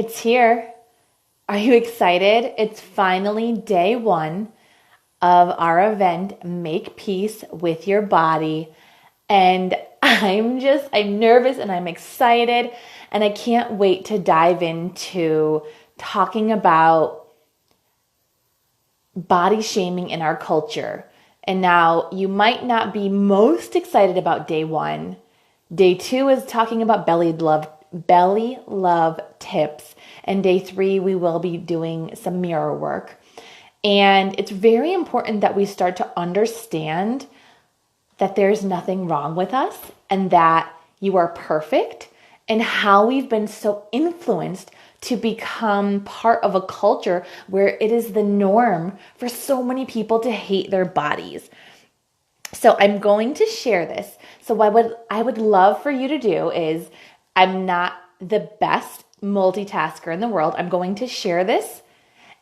It's here. Are you excited? It's finally day one of our event, Make Peace with Your Body. And I'm nervous and I'm excited. And I can't wait to dive into talking about body shaming in our culture. And now you might not be most excited about day one. Day two is talking about belly love tips. And day three, we will be doing some mirror work. And it's very important that we start to understand that there's nothing wrong with us and that you are perfect, and how we've been so influenced to become part of a culture where it is the norm for so many people to hate their bodies. So I'm going to share this. So what I would love for you to do is, I'm not the best multitasker in the world. I'm going to share this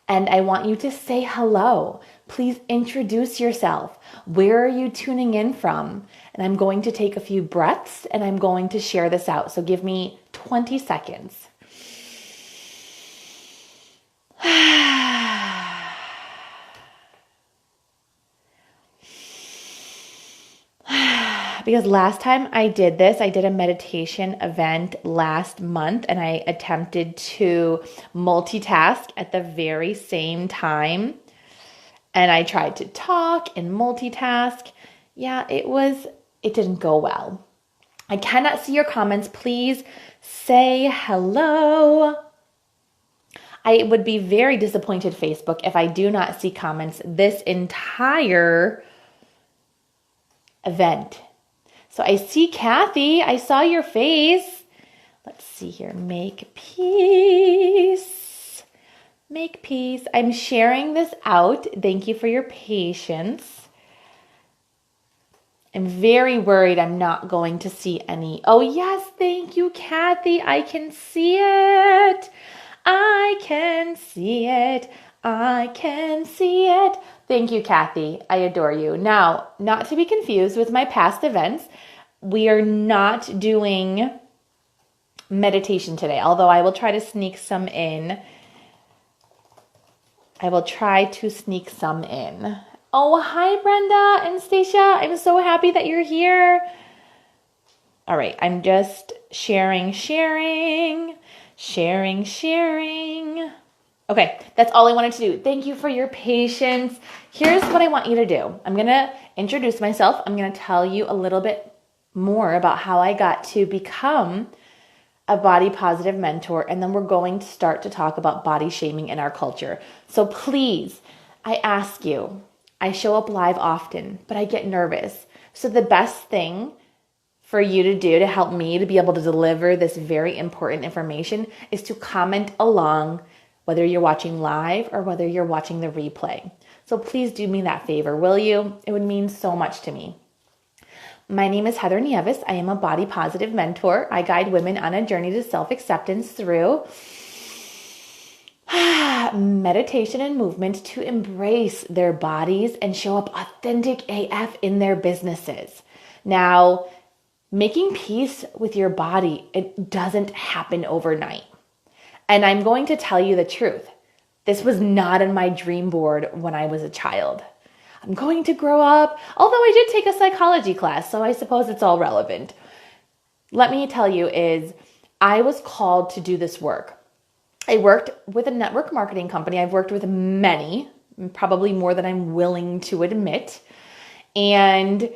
and I want you to say hello. Please introduce yourself. Where are you tuning in from? And I'm going to take a few breaths and I'm going to share this out. So give me 20 seconds. Because last time I did this, I did a meditation event last month and I attempted to multitask at the very same time. And I tried to talk and multitask. Yeah, it didn't go well. I cannot see your comments. Please say hello. I would be very disappointed, Facebook, if I do not see comments this entire event. So I see Kathy. I saw your face. Let's see here. Make peace. Make peace. I'm sharing this out. Thank you for your patience. I'm very worried I'm not going to see any. Oh, yes. Thank you, Kathy. I can see it. I can see it. I can see it. Thank you, Kathy. I adore you. Now, not to be confused with my past events, we are not doing meditation today, although I will try to sneak some in. Oh, hi, Brenda and Stacia. I'm so happy that you're here. All right, I'm just sharing. Okay, that's all I wanted to do. Thank you for your patience. Here's what I want you to do. I'm going to introduce myself. I'm going to tell you a little bit more about how I got to become a body positive mentor, and then we're going to start to talk about body shaming in our culture. So please, I ask you, I show up live often, but I get nervous. So the best thing for you to do to help me to be able to deliver this very important information is to comment along, whether you're watching live or whether you're watching the replay. So please do me that favor, will you? It would mean so much to me. My name is Heather Nieves. I am a body positive mentor. I guide women on a journey to self-acceptance through meditation and movement to embrace their bodies and show up authentic AF in their businesses. Now, making peace with your body, it doesn't happen overnight. And I'm going to tell you the truth. This was not on my dream board when I was a child. I'm going to grow up, although I did take a psychology class, so I suppose it's all relevant. Let me tell you I was called to do this work. I worked with a network marketing company. I've worked with many, probably more than I'm willing to admit. And,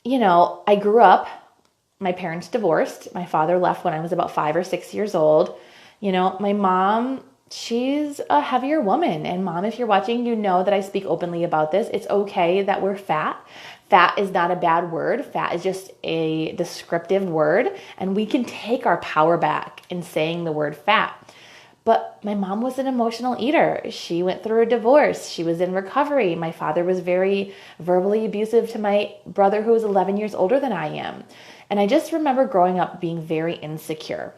I grew up, my parents divorced. My father left when I was about 5 or 6 years old. My mom, she's a heavier woman. And Mom, if you're watching, you know that I speak openly about this. It's okay that we're fat. Fat is not a bad word. Fat is just a descriptive word. And we can take our power back in saying the word fat. But my mom was an emotional eater. She went through a divorce. She was in recovery. My father was very verbally abusive to my brother, who was 11 years older than I am. And I just remember growing up being very insecure.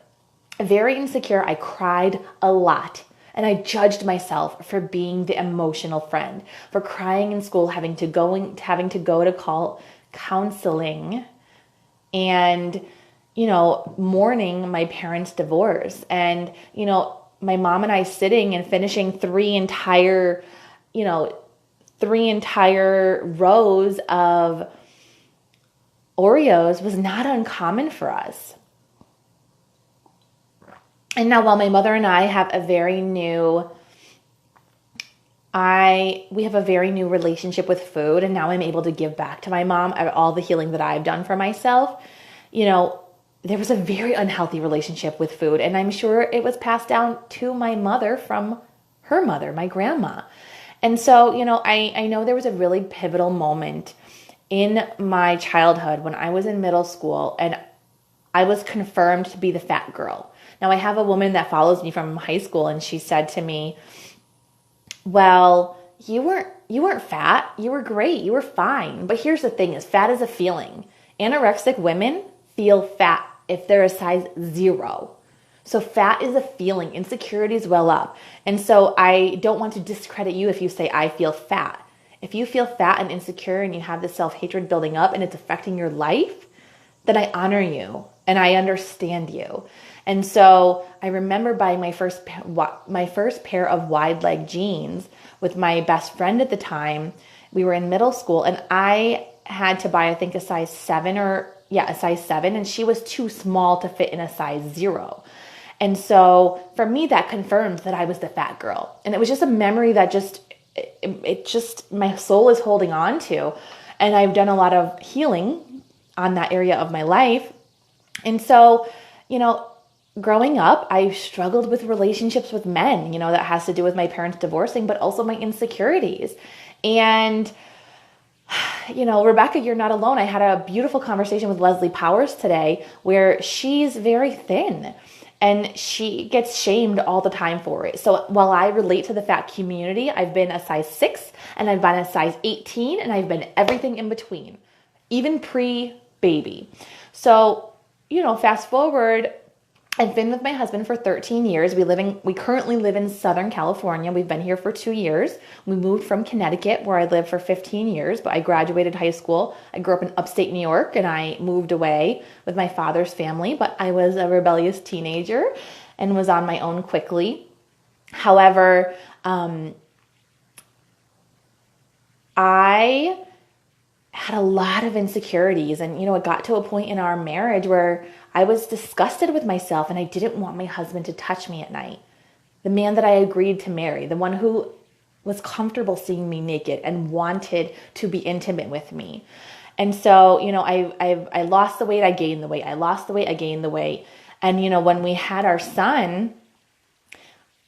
Very insecure. I cried a lot. And I judged myself for being the emotional friend, for crying in school, having to go to call counseling. And, mourning my parents' divorce, and, my mom and I sitting and finishing three entire rows of Oreos was not uncommon for us. And now, while my mother and I have a very new relationship with food, and now I'm able to give back to my mom all the healing that I've done for myself, there was a very unhealthy relationship with food, and I'm sure it was passed down to my mother from her mother, my grandma. And so, I know there was a really pivotal moment in my childhood when I was in middle school and I was confirmed to be the fat girl. Now, I have a woman that follows me from high school, and she said to me, well, you weren't fat. You were great. You were fine. But here's the thing: is fat is a feeling. Anorexic women feel fat if they're a size 0. So fat is a feeling. Insecurities well up. And so I don't want to discredit you if you say, I feel fat. If you feel fat and insecure and you have this self-hatred building up and it's affecting your life, then I honor you and I understand you. And so I remember buying my first pair of wide leg jeans with my best friend at the time. We were in middle school, and I had to buy, I think, a size 7, and she was too small to fit in a size 0. And so for me, that confirmed that I was the fat girl. And it was just a memory that my soul is holding on to. And I've done a lot of healing on that area of my life. And so, growing up, I struggled with relationships with men, that has to do with my parents divorcing, but also my insecurities. And, Rebecca, you're not alone. I had a beautiful conversation with Leslie Powers today where she's very thin and she gets shamed all the time for it. So while I relate to the fat community, I've been a size 6 and I've been a size 18 and I've been everything in between, even pre-baby. So, fast forward, I've been with my husband for 13 years. We currently live in Southern California. We've been here for 2 years. We moved from Connecticut, where I lived for 15 years, but I graduated high school. I grew up in upstate New York, and I moved away with my father's family, but I was a rebellious teenager and was on my own quickly. However, I had a lot of insecurities, and it got to a point in our marriage where I was disgusted with myself and I didn't want my husband to touch me at night. The man that I agreed to marry, the one who was comfortable seeing me naked and wanted to be intimate with me. And so, I lost the weight, I gained the weight. I lost the weight, I gained the weight. And, when we had our son,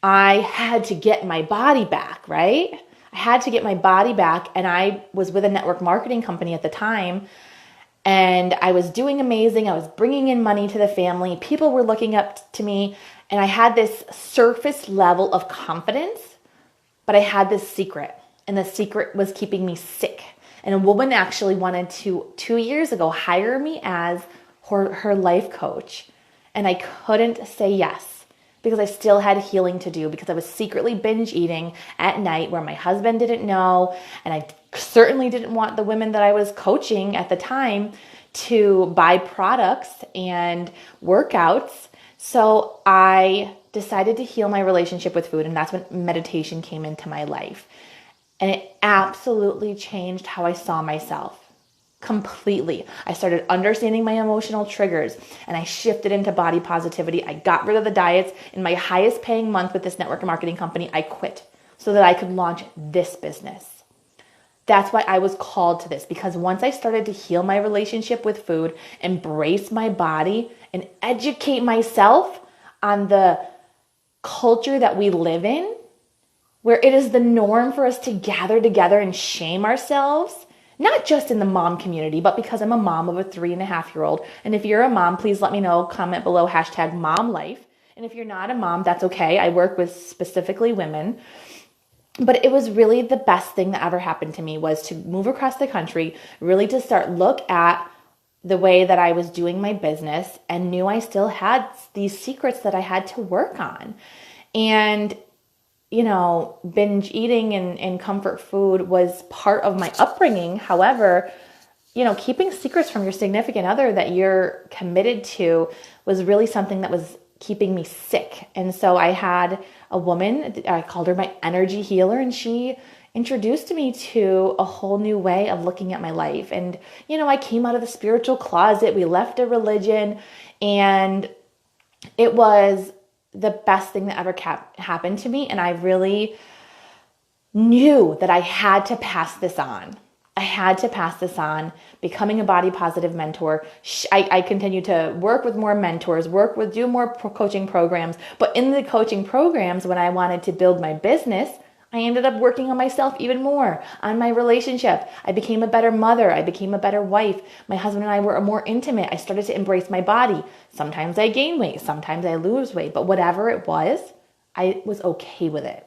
I had to get my body back, right? I had to get my body back, and I was with a network marketing company at the time, and I was doing amazing. I was bringing in money to the family. People were looking up to me, and I had this surface level of confidence, but I had this secret, and the secret was keeping me sick. And a woman actually wanted to, 2 years ago, hire me as her life coach, and I couldn't say yes, because I still had healing to do, because I was secretly binge eating at night where my husband didn't know. And I certainly didn't want the women that I was coaching at the time to buy products and workouts. So I decided to heal my relationship with food. And that's when meditation came into my life. And it absolutely changed how I saw myself. Completely. I started understanding my emotional triggers, and I shifted into body positivity. I got rid of the diets. In my highest paying month with this network marketing company, I quit so that I could launch this business. That's why I was called to this, because once I started to heal my relationship with food, embrace my body, and educate myself on the culture that we live in, where it is the norm for us to gather together and shame ourselves, not just in the mom community, but because I'm a mom of a 3.5-year-old. And if you're a mom, please let me know, comment below, #momlife. And if you're not a mom, that's okay. I work with specifically women. But it was really the best thing that ever happened to me, was to move across the country, really to start look at the way that I was doing my business, and knew I still had these secrets that I had to work on. And binge eating and comfort food was part of my upbringing. However, keeping secrets from your significant other that you're committed to was really something that was keeping me sick. And so I had a woman, I called her my energy healer, and she introduced me to a whole new way of looking at my life. And, I came out of the spiritual closet. We left a religion, and it was the best thing that ever happened to me. And I really knew that I had to pass this on. I had to pass this on, becoming a body positive mentor. I continued to work with more mentors, do more coaching programs. But in the coaching programs, when I wanted to build my business, I ended up working on myself even more, on my relationship. I became a better mother. I became a better wife. My husband and I were more intimate. I started to embrace my body. Sometimes I gain weight. Sometimes I lose weight. But whatever it was, I was okay with it.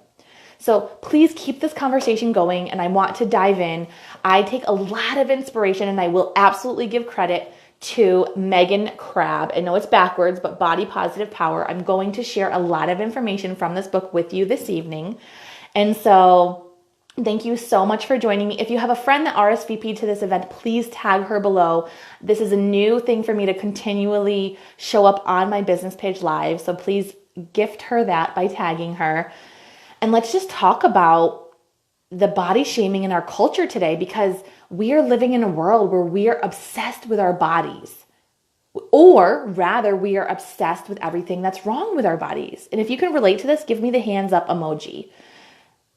So please keep this conversation going, and I want to dive in. I take a lot of inspiration, and I will absolutely give credit to Megan Crabb. I know it's backwards, but Body Positive Power. I'm going to share a lot of information from this book with you this evening. And so thank you so much for joining me. If you have a friend that RSVP'd to this event, please tag her below. This is a new thing for me to continually show up on my business page live. So please gift her that by tagging her. And let's just talk about the body shaming in our culture today, because we are living in a world where we are obsessed with our bodies. Or rather, we are obsessed with everything that's wrong with our bodies. And if you can relate to this, give me the hands up emoji.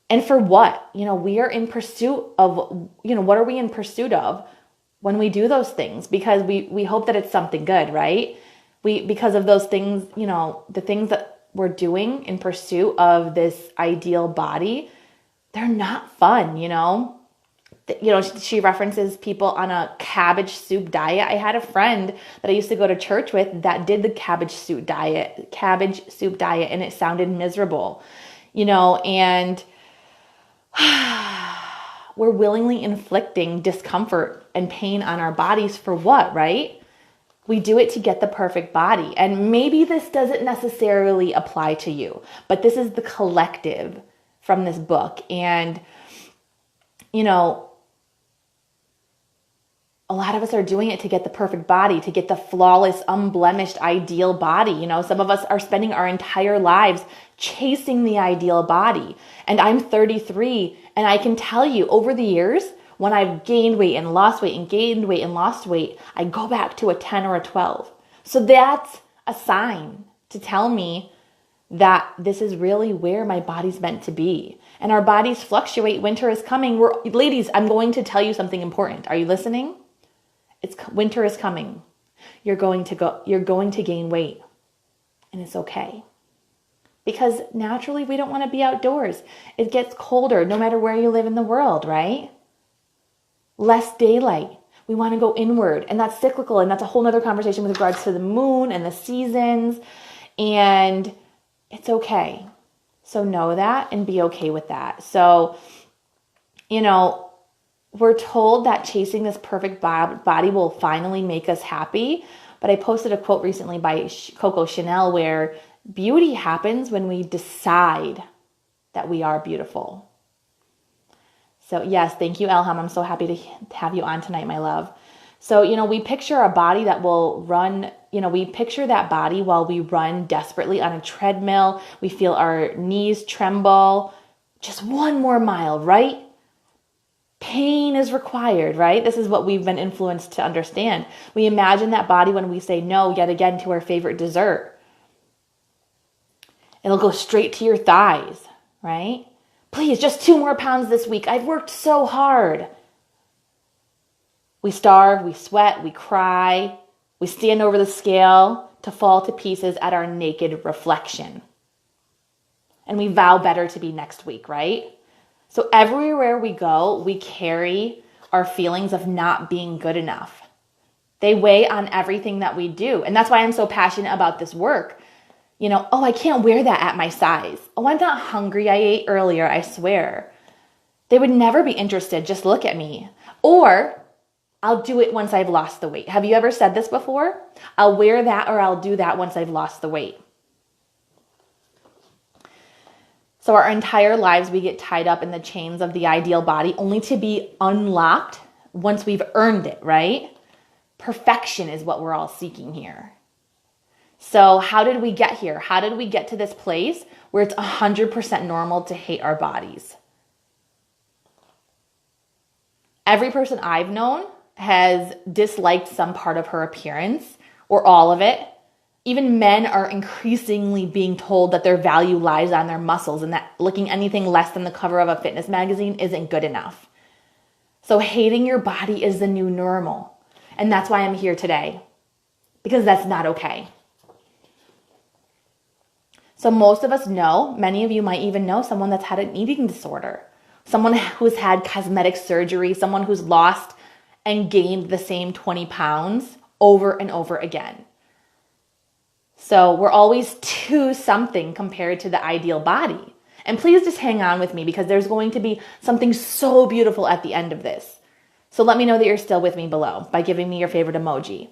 And for what? We are in pursuit of, what are we in pursuit of when we do those things? Because we hope that it's something good, right? Because of those things, the things that we're doing in pursuit of this ideal body, they're not fun, she references people on a cabbage soup diet. I had a friend that I used to go to church with that did the cabbage soup diet, and it sounded miserable, and we're willingly inflicting discomfort and pain on our bodies for what, right? We do it to get the perfect body. And maybe this doesn't necessarily apply to you, but this is the collective from this book. And, a lot of us are doing it to get the perfect body, to get the flawless, unblemished, ideal body. Some of us are spending our entire lives chasing the ideal body. And I'm 33, and I can tell you over the years, when I've gained weight and lost weight and gained weight and lost weight, I go back to a 10 or a 12. So that's a sign to tell me that this is really where my body's meant to be. And our bodies fluctuate. Winter is coming. Ladies, I'm going to tell you something important. Are you listening? Winter is coming. You're going to gain weight, and it's okay. Because naturally we don't want to be outdoors. It gets colder no matter where you live in the world, right? Less daylight. We want to go inward, and that's cyclical, and that's a whole nother conversation with regards to the moon and the seasons, and it's okay. So know that and be okay with that. So, we're told that chasing this perfect body will finally make us happy, but I posted a quote recently by Coco Chanel where beauty happens when we decide that we are beautiful. So yes, thank you, Elham. I'm so happy to have you on tonight, my love. So, we picture a body that will run, we picture that body while we run desperately on a treadmill. We feel our knees tremble. Just one more mile, right? Pain is required, right? This is what we've been influenced to understand. We imagine that body when we say no yet again to our favorite dessert. It'll go straight to your thighs, right? Please, just 2 more pounds this week. I've worked so hard. We starve, we sweat, we cry, we stand over the scale to fall to pieces at our naked reflection. And we vow better to be next week, right? So everywhere we go, we carry our feelings of not being good enough. They weigh on everything that we do. And that's why I'm so passionate about this work. I can't wear that at my size. Oh, I'm not hungry. I ate earlier, I swear. They would never be interested. Just look at me. Or I'll do it once I've lost the weight. Have you ever said this before? I'll wear that, or I'll do that once I've lost the weight. So our entire lives, we get tied up in the chains of the ideal body only to be unlocked once we've earned it, right? Perfection is what we're all seeking here. So how did we get here? How did we get to this place where it's 100% normal to hate our bodies? Every person I've known has disliked some part of her appearance or all of it. Even men are increasingly being told that their value lies on their muscles and that looking anything less than the cover of a fitness magazine isn't good enough. So hating your body is the new normal. And that's why I'm here today, because that's not okay. So most of us know, many of you might even know someone that's had an eating disorder, someone who's had cosmetic surgery, someone who's lost and gained the same 20 pounds over and over again. So we're always to something compared to the ideal body. And please just hang on with me because there's going to be something so beautiful at the end of this. So let me know that you're still with me below by giving me your favorite emoji.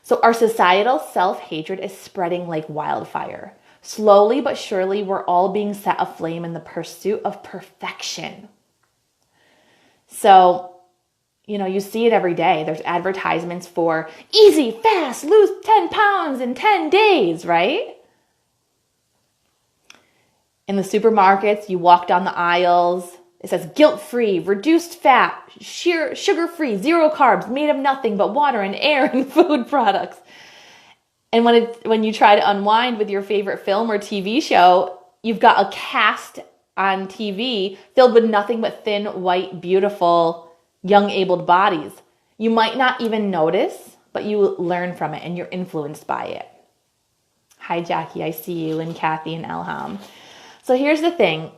So our societal self-hatred is spreading like wildfire. Slowly but surely, we're all being set aflame in the pursuit of perfection. So, you see it every day. There's advertisements for easy, fast, lose 10 pounds in 10 days, right? In the supermarkets, you walk down the aisles. It says guilt-free, reduced fat, sugar-free, zero carbs, made of nothing but water and air and food products. And when you try to unwind with your favorite film or TV show, you've got a cast on TV filled with nothing but thin, white, beautiful, young, abled bodies. You might not even notice, but you learn from it and you're influenced by it. Hi, Jackie. I see you, and Kathy and Elham. So here's the thing.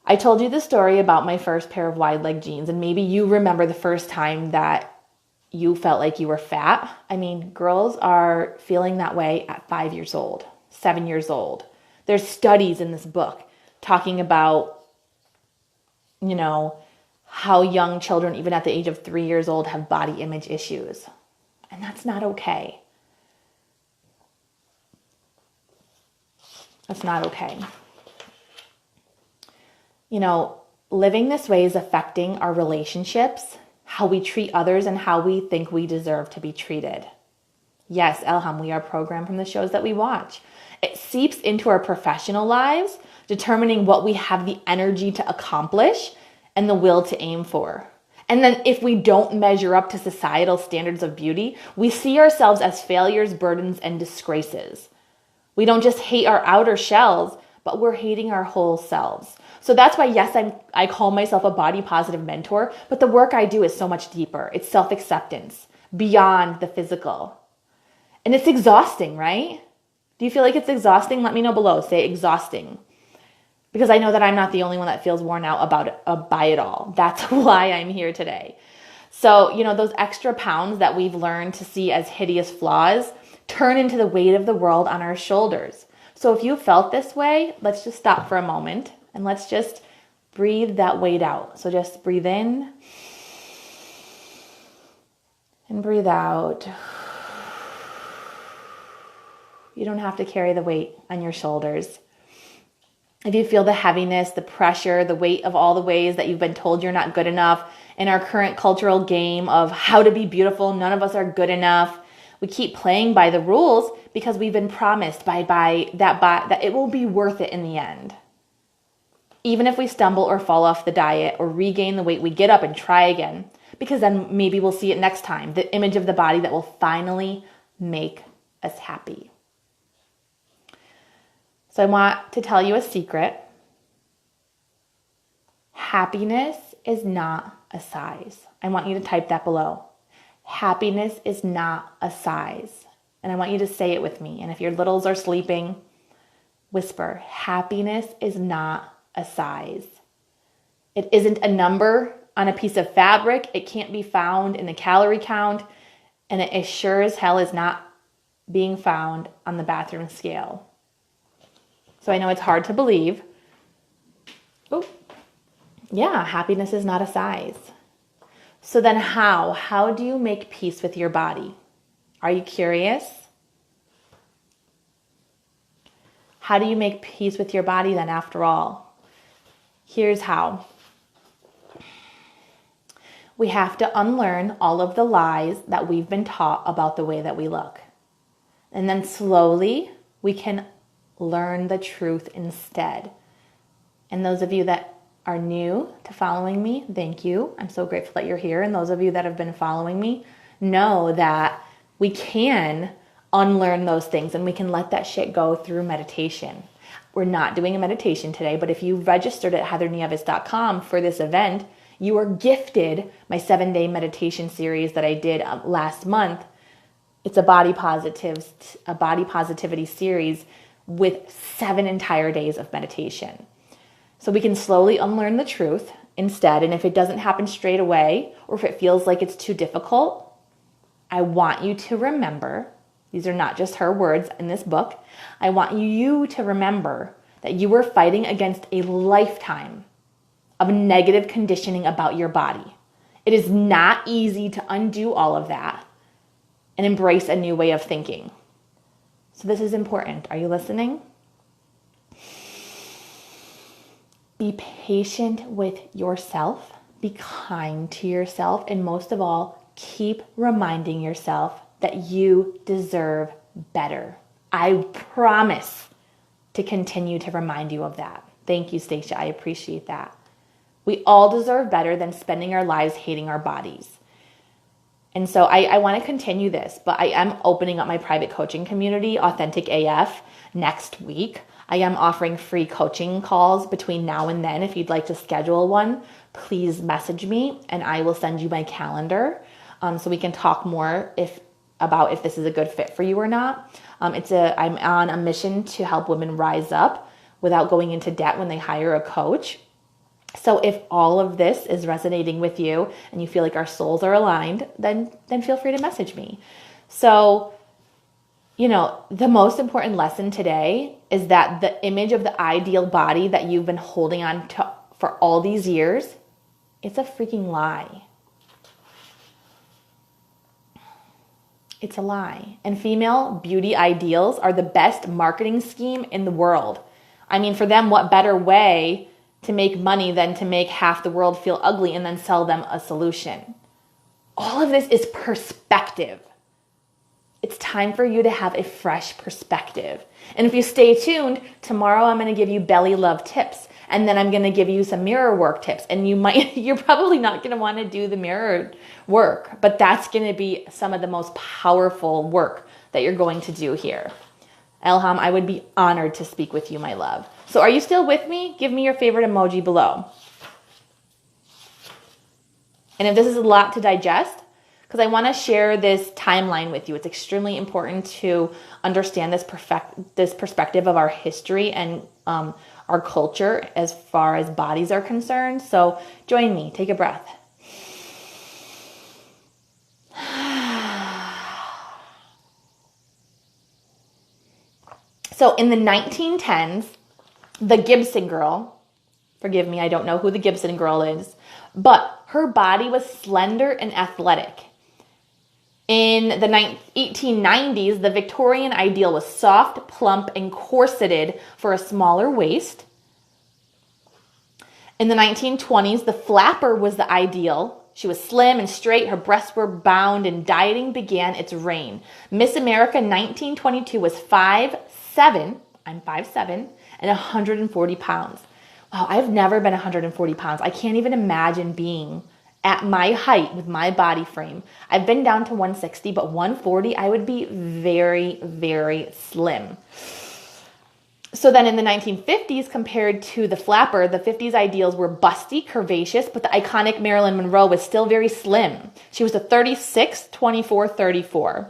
I told you the story about my first pair of wide leg jeans, and maybe you remember the first time that you felt like you were fat. I mean, girls are feeling that way at 5 years old, 7 years old. There's studies in this book talking about, how young children, even at the age of 3 years old, have body image issues. And that's not okay. That's not okay. Living this way is affecting our relationships, how we treat others, and how we think we deserve to be treated. Yes, Elham, we are programmed from the shows that we watch. It seeps into our professional lives, determining what we have the energy to accomplish and the will to aim for. And then if we don't measure up to societal standards of beauty, we see ourselves as failures, burdens, and disgraces. We don't just hate our outer shells, but we're hating our whole selves. So that's why, yes, I call myself a body positive mentor, but the work I do is so much deeper. It's self-acceptance beyond the physical. And it's exhausting, right? Do you feel like it's exhausting? Let me know below. Say exhausting. Because I know that I'm not the only one that feels worn out by it all. That's why I'm here today. So, those extra pounds that we've learned to see as hideous flaws turn into the weight of the world on our shoulders. So if you felt this way, let's just stop for a moment and let's just breathe that weight out. So just breathe in and breathe out. You don't have to carry the weight on your shoulders. If you feel the heaviness, the pressure, the weight of all the ways that you've been told you're not good enough in our current cultural game of how to be beautiful, none of us are good enough. We keep playing by the rules because we've been promised that it will be worth it in the end. Even if we stumble or fall off the diet or regain the weight, we get up and try again, because then maybe we'll see it next time, the image of the body that will finally make us happy. So I want to tell you a secret. Happiness is not a size. I want you to type that below. Happiness is not a size. And I want you to say it with me. And if your littles are sleeping, whisper, happiness is not a size. It isn't a number on a piece of fabric. It can't be found in the calorie count. And it as sure as hell is not being found on the bathroom scale. So I know it's hard to believe. Oh, yeah, happiness is not a size. So then how? How do you make peace with your body? Are you curious? How do you make peace with your body then after all? Here's how. We have to unlearn all of the lies that we've been taught about the way that we look. And then slowly we can learn the truth instead. And those of you that are new to following me, thank you. I'm so grateful that you're here. And those of you that have been following me know that we can unlearn those things and we can let that shit go through meditation. We're not doing a meditation today, but if you registered at heathernieves.com for this event, you are gifted my 7-day meditation series that I did last month. It's a body positivity series with 7 entire days of meditation. So we can slowly unlearn the truth instead. And if it doesn't happen straight away, or if it feels like it's too difficult, I want you to remember, these are not just her words in this book, I want you to remember that you were fighting against a lifetime of negative conditioning about your body. It is not easy to undo all of that and embrace a new way of thinking. So this is important. Are you listening? Be patient with yourself. Be kind to yourself. And most of all, keep reminding yourself that you deserve better. I promise to continue to remind you of that. Thank you, Stacia. I appreciate that. We all deserve better than spending our lives hating our bodies. And so I want to continue this, but I am opening up my private coaching community, Authentic AF, next week. I am offering free coaching calls between now and then. If you'd like to schedule one, please message me and I will send you my calendar so we can talk more about if this is a good fit for you or not. I'm on a mission to help women rise up without going into debt when they hire a coach. So if all of this is resonating with you and you feel like our souls are aligned, then feel free to message me. So, the most important lesson today is that the image of the ideal body that you've been holding on to for all these years, it's a freaking lie. It's a lie. And female beauty ideals are the best marketing scheme in the world. I mean, for them, what better way to make money than to make half the world feel ugly and then sell them a solution? All of this is perspective. It's time for you to have a fresh perspective. And if you stay tuned, tomorrow I'm going to give you belly love tips. And then I'm going to give you some mirror work tips. And you're probably not going to want to do the mirror work, but that's going to be some of the most powerful work that you're going to do here. Elham, I would be honored to speak with you, my love. So are you still with me? Give me your favorite emoji below. And if this is a lot to digest, because I want to share this timeline with you. It's extremely important to understand this perspective of our history and our culture as far as bodies are concerned. So join me. Take a breath. So in the 1910s, the Gibson girl, forgive me, I don't know who the Gibson girl is, but her body was slender and athletic. In the 1890s, the Victorian ideal was soft, plump, and corseted for a smaller waist. In the 1920s, the flapper was the ideal. She was slim and straight, her breasts were bound, and dieting began its reign. Miss America 1922 was 5'7", I'm 5'7", and 140 pounds. Wow, I've never been 140 pounds. I can't even imagine being at my height with my body frame. I've been down to 160, but 140, I would be very, very slim. So then in the 1950s, compared to the flapper, the 50s ideals were busty, curvaceous, but the iconic Marilyn Monroe was still very slim. She was a 36, 24, 34.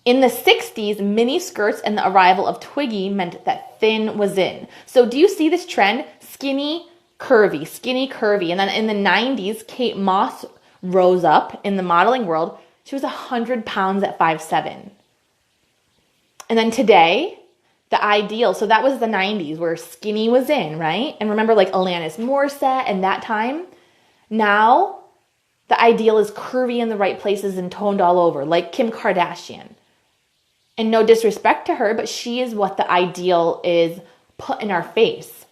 In the 60s, mini skirts and the arrival of Twiggy meant that thin was in. So do you see this trend? Skinny, curvy. And then in the 90s, Kate Moss rose up in the modeling world. She was 100 pounds at 5'7". And then today, the ideal, so that was the 90s where skinny was in, right? And remember like Alanis Morissette and that time? Now, the ideal is curvy in the right places and toned all over, like Kim Kardashian. And no disrespect to her, but she is what the ideal is put in our face.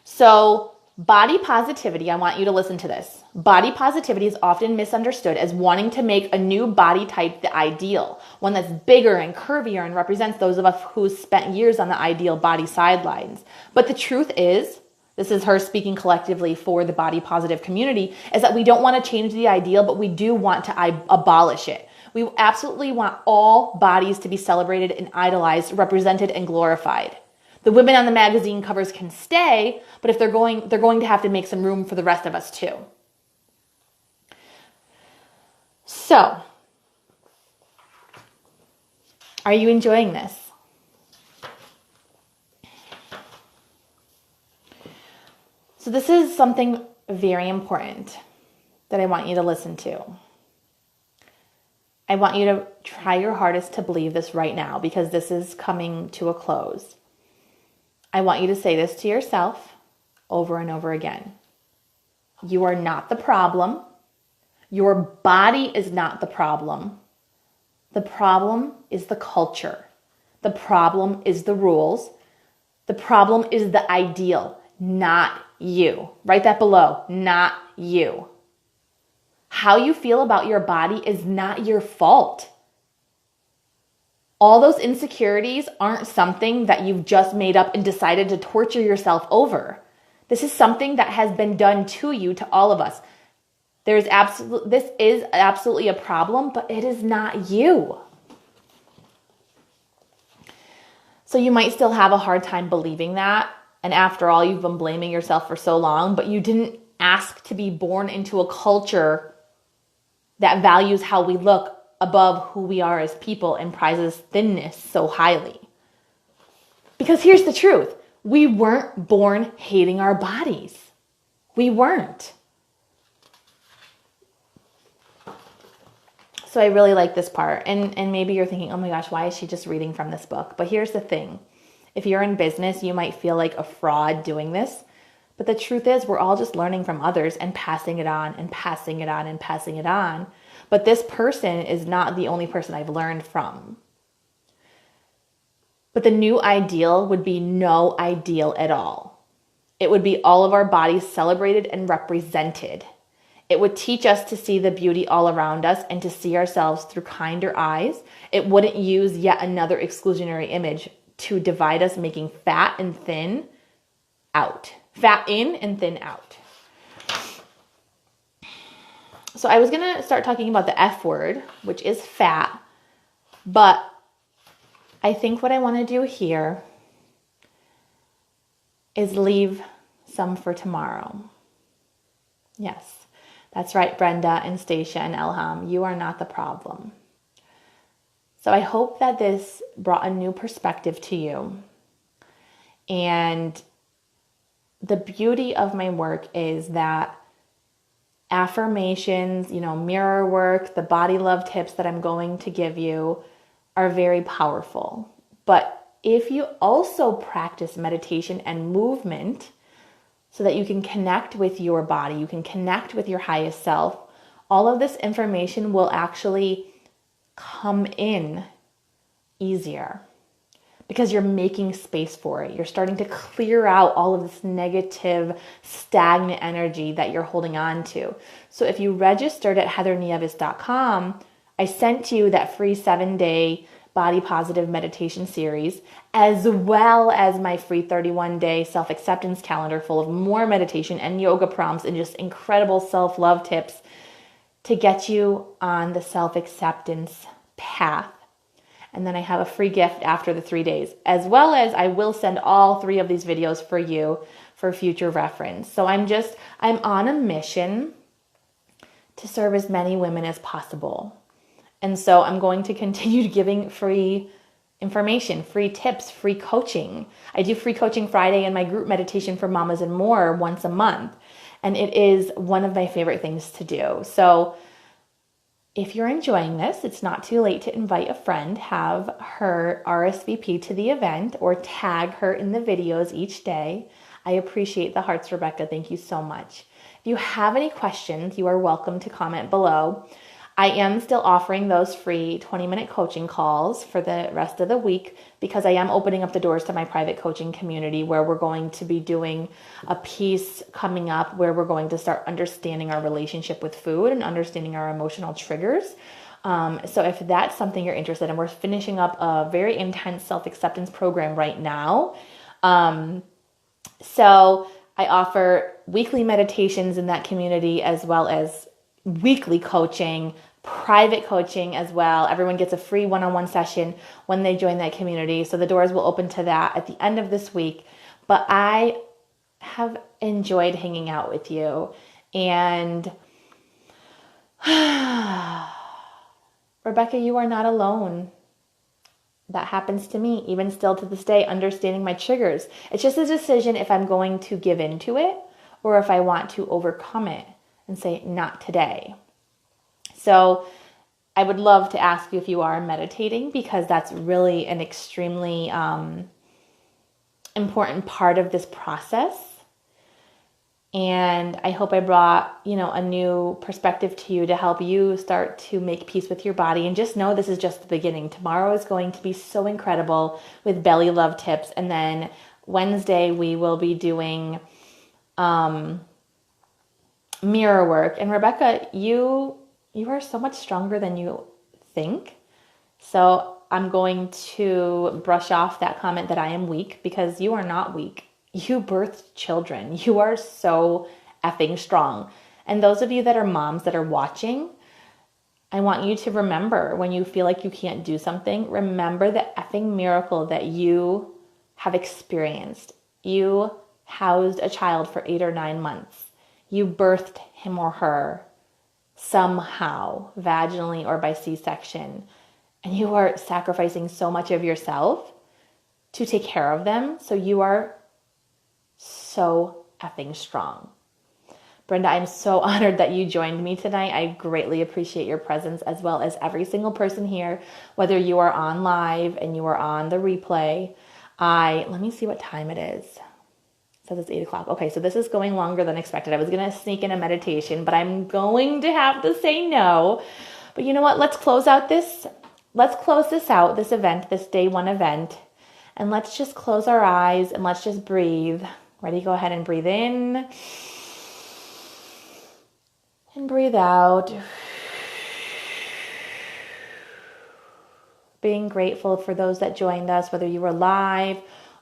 So body positivity, I want you to listen to this. Body positivity is often misunderstood as wanting to make a new body type the ideal, one that's bigger and curvier and represents those of us who spent years on the ideal body sidelines. But the truth is, this is her speaking collectively for the body positive community, is that we don't want to change the ideal, but we do want to abolish it. We absolutely want all bodies to be celebrated and idolized, represented and glorified. The women on the magazine covers can stay, but if they're going to have to make some room for the rest of us too. So, are you enjoying this? So this is something very important that I want you to listen to. I want you to try your hardest to believe this right now because this is coming to a close. I want you to say this to yourself over and over again. You are not the problem. Your body is not the problem. The problem is the culture. The problem is the rules. The problem is the ideal, not you. Write that below, not you. How you feel about your body is not your fault. All those insecurities aren't something that you've just made up and decided to torture yourself over. This is something that has been done to you, to all of us. This is absolutely a problem, but it is not you. So you might still have a hard time believing that. And after all, you've been blaming yourself for so long, but you didn't ask to be born into a culture that values how we look above who we are as people and prizes thinness so highly. Because here's the truth. We weren't born hating our bodies. We weren't. So I really like this part. And maybe you're thinking, oh my gosh, why is she just reading from this book? But here's the thing. If you're in business, you might feel like a fraud doing this. But the truth is, we're all just learning from others and passing it on and passing it on and passing it on. But this person is not the only person I've learned from. But the new ideal would be no ideal at all. It would be all of our bodies celebrated and represented. It would teach us to see the beauty all around us and to see ourselves through kinder eyes. It wouldn't use yet another exclusionary image to divide us, making fat and thin out. Fat in and thin out. So I was going to start talking about the F word, which is fat. But I think what I want to do here is leave some for tomorrow. Yes. That's right, Brenda and Stacia and Elham. You are not the problem. So I hope that this brought a new perspective to you. And the beauty of my work is that affirmations, mirror work, the body love tips that I'm going to give you are very powerful. But if you also practice meditation and movement, so that you can connect with your body, you can connect with your highest self, all of this information will actually come in easier because you're making space for it. You're starting to clear out all of this negative, stagnant energy that you're holding on to. So if you registered at heathernieves.com, I sent you that free 7-day body positive meditation series, as well as my free 31-day self-acceptance calendar full of more meditation and yoga prompts and just incredible self-love tips to get you on the self-acceptance path. And then I have a free gift after the 3 days, as well as I will send all 3 of these videos for you for future reference. So I'm on a mission to serve as many women as possible. And so I'm going to continue giving free information, free tips, free coaching. I do free coaching Friday and my group meditation for mamas and more once a month. And it is one of my favorite things to do. So if you're enjoying this, it's not too late to invite a friend, have her RSVP to the event or tag her in the videos each day. I appreciate the hearts, Rebecca. Thank you so much. If you have any questions, you are welcome to comment below. I am still offering those free 20-minute coaching calls for the rest of the week because I am opening up the doors to my private coaching community where we're going to be doing a piece coming up where we're going to start understanding our relationship with food and understanding our emotional triggers. So if that's something you're interested in, we're finishing up a very intense self-acceptance program right now. So I offer weekly meditations in that community as well as weekly coaching, private coaching as well. Everyone gets a free one-on-one session when they join that community. So the doors will open to that at the end of this week. But I have enjoyed hanging out with you. And Rebecca, you are not alone. That happens to me, even still to this day, understanding my triggers. It's just a decision if I'm going to give into it or if I want to overcome it and say, not today. So I would love to ask you if you are meditating, because that's really an extremely important part of this process. And I hope I brought, a new perspective to you to help you start to make peace with your body. And just know this is just the beginning. Tomorrow is going to be so incredible with belly love tips. And then Wednesday we will be doing mirror work. And Rebecca, you are so much stronger than you think. So I'm going to brush off that comment that I am weak, because you are not weak. You birthed children. You are so effing strong. And those of you that are moms that are watching, I want you to remember, when you feel like you can't do something, remember the effing miracle that you have experienced. You housed a child for 8 or 9 months. You birthed him or her somehow, vaginally or by C-section. And you are sacrificing so much of yourself to take care of them. So you are so effing strong. Brenda, I'm so honored that you joined me tonight. I greatly appreciate your presence, as well as every single person here, whether you are on live and you are on the replay. Let me see what time it is. It says it's 8 o'clock. Okay, so this is going longer than expected. I was going to sneak in a meditation, but I'm going to have to say no. But you know what? Let's close this out, this event, this day one event, and let's just close our eyes and let's just breathe. Ready? Go ahead and breathe in and breathe out. Being grateful for those that joined us, whether you were live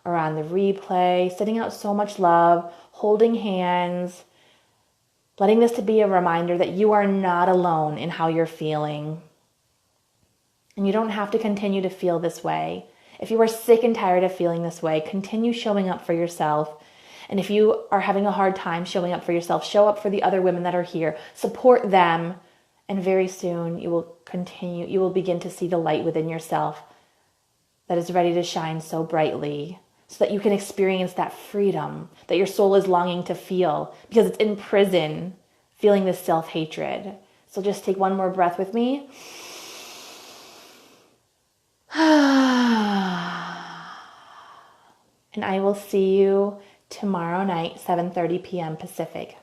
or on the replay, sending out so much love, holding hands, letting this to be a reminder that you are not alone in how you're feeling. And you don't have to continue to feel this way. If you are sick and tired of feeling this way, continue showing up for yourself. And if you are having a hard time showing up for yourself, show up for the other women that are here. Support them. And very soon you will begin to see the light within yourself that is ready to shine so brightly, so that you can experience that freedom that your soul is longing to feel, because it's in prison feeling this self-hatred. So just take one more breath with me. And I will see you tomorrow night, 7:30 p.m. Pacific.